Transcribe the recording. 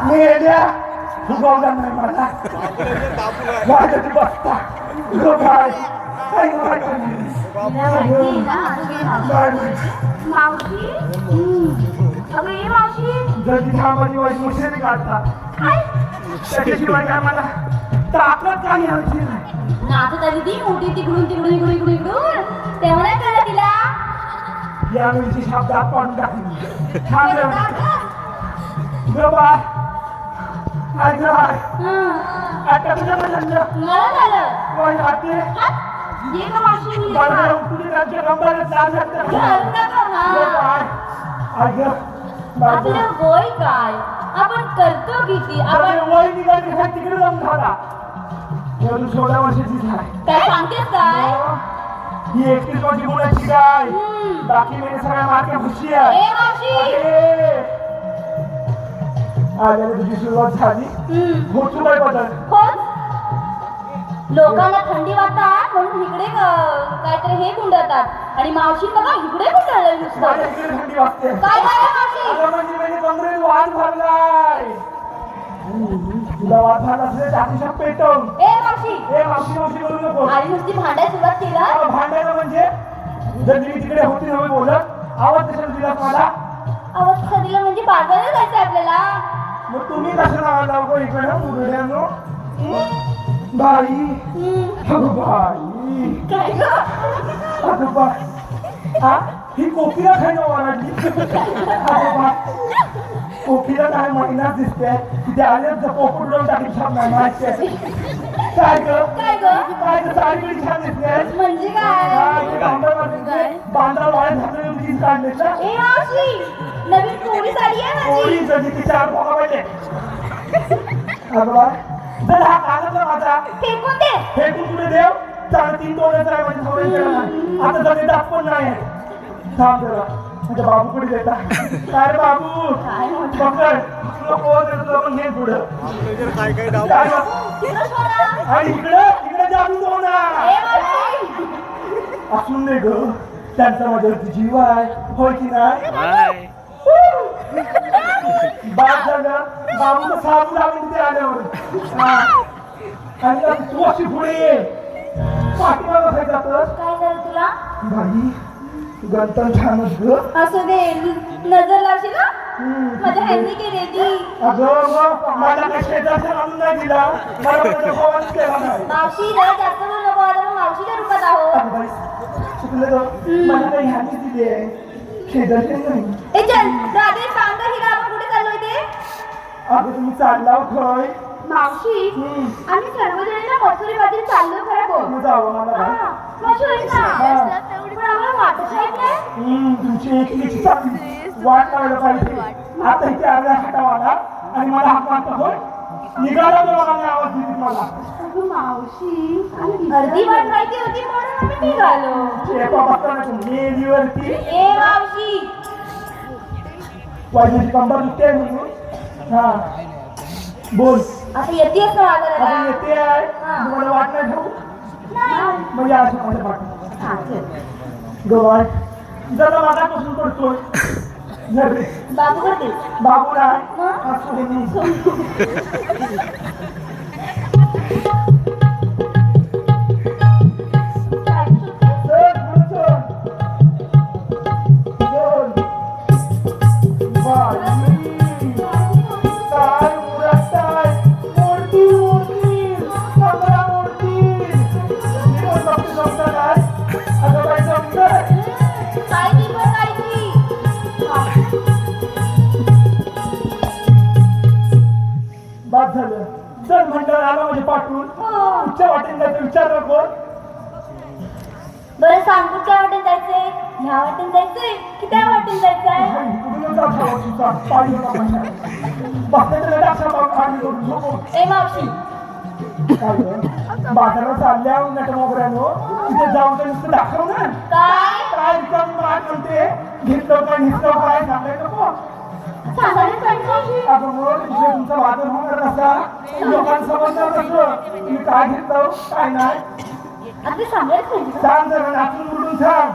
मेल्या फुगवला नाही मला वाजत बसता लो बाय काही वाटत मावशी अगं ये मावशी जर तिथे आम्हाला वाईट मुश्किल काढता त्याच्याशिवाय काय मला ताकद काही हवी नाही नाचत आली ती मोठी तिकडून तिकडून इकडून इकडून इकडून तेव्हा नाही कळलं तिला या मुलीची शब्दात पण टाकली छान लो बाय ऐक आता तुझ्या मला झालं कोण वाटते ये ना मावशी मी बरं तुझी राज्य नंबर चार आपलं वय काय आपण करतो किती आपण वय निघाली तिकडे जाऊन झाला 16 वर्षाची झाली काय सांगतेस काय ही 31 वर्षी मुलाची काय बाकी मेरे सगळ्या मार्के खुशी आहे ए मावशी आज तुझी सुरुवात झाली होतो काय बदल कोण लोकांना थंडी वाजतात म्हणून इकडे काहीतरी हे गुंडतात आणि मावशी बघा इकडे गुंडळलंय नुसतं माझ्या इकडे थंडी वाजते काय झालं मावशी म्हणजे कमरेत वाद भरलाय तुला वाद झाला असेल अतिशय पेटवून ए मावशी मावशी करू नको आणि नुसती भांडायला सुरुवात केला भांडायला म्हणजे जर मी तिकडे होती नव्हे बोलत आवाज कशाला दिला मला आवाज कसा दिला म्हणजे बाजारात जायचं आपल्याला मग तुम्ही कशाला आला गो इकडे मुरड्यानो बाई अगं बाई काय ग अगं बाई हा ही कोकिला खायला ओरडली अगं बाई कोकिला काय महिनाच दिसते तिथे आल्याच पोपट लावून टाकली छान नाही माहिती काय ग साडी छान दिसते म्हणजे काय बांधा वाळ्या झाकून जीन्स काढले ना ए मावशी नवीन कोणी साडी आहे माझी कोणी जरी तिच्या बघा पाहिजे अगं बाई जर हा कागदला माझा फेकून दे फेकून कुठे देव चार 3 तोड्याचा आहे म्हणजे थोडे आता जरी दात पण नाही थांब जरा म्हणजे बाबूकडे देता काय रे बाबू पकड तुला कोण देतो आपण घे पुढं काय आणि इकडे जाऊन जाऊ ना असून दे ग त्यांचा माझ्यावरती जीव आहे होय की नाही बाद झालं बाबूचं साबू लावून तिथे आल्यावर आणि तू अशी पुढे ये पाठीमागं बसायचं तर काय झालं तुला बाई गंतन छानच ग असू दे नजर लावशील ना माझ्या हँडी केली ती अगं मग मला काय शेजारचा आणून नाही दिला मला माझ्या भावानेच केला नाही मावशी जरा जास्त बोलू नको आता मग मावशीच्या रूपात आहो अगं बाई चुकलं ग मला काही ह्यानी दिली आहे शेजारचे नाही ए चल राधे सांग तर हिला आपण कुठे चाललोय ते अगं तुम्ही चालला खय मावशी आम्ही सर्वजण ना मथुरी मध्ये चाललो खरं बोल तू जावं मला काय मावशी होईल ना पण आम्हाला वाटत नाही तुमची एकलीची चांगली वाट लावायला पाहिजे आता इथे आल्या हटावाला आणि मला हात मारता होय निघाला दोघांनी आवाज दिली मला अगं मावशी अर्धी वाट माहिती होती म्हणून आम्ही निघालो शेपा बसताना मेलीवरती ए मावशी वाजण्याची कंबर दुखते म्हणून हा बोल आता येतेस ना आता बाजाराला येते आहे तुम्हाला वाट नाही ठेवू नाही म्हणजे असं माझ्या पाठ हा चल गवाय जरा माझ्यापासून करतोय जरे बाबू करते बाबू नाही असू दे मी. चल, पुढं चल. चल. बाई. काय उरटताय? मोडतील. कमरा मोडतील. मी पण जमतं काय? अगं बाई जमतंय. काय ती पण काय ती बाद झालं जर मंडळ आला म्हणजे पाठवून कुठच्या वाटेल जायचं विचार नको बरं सांग कुठच्या वाटेल जायचंय ह्या वाटेल जायचंय की त्या वाटेल जायचंय कुठून जाता वर्षीचा पाणी होता म्हणजे बघताय डाक्टर पाणी करून झोपू ए मावशी बाजारात चालल्या नट मोगऱ्यानो तिथे जाऊन ते नुसतं दाखव ना काय काय रिकामी मार म्हणते घेतलं काय घेतलं काय सांगाय नको सांगायला सांगतो अगं मग तिथे तुमचा वादन होणार असा लोकांसमोर कसं तुम्ही काय घेतलं काय नाही आता सांगायला सांगितलं सांग जरा नाचून उडून सांग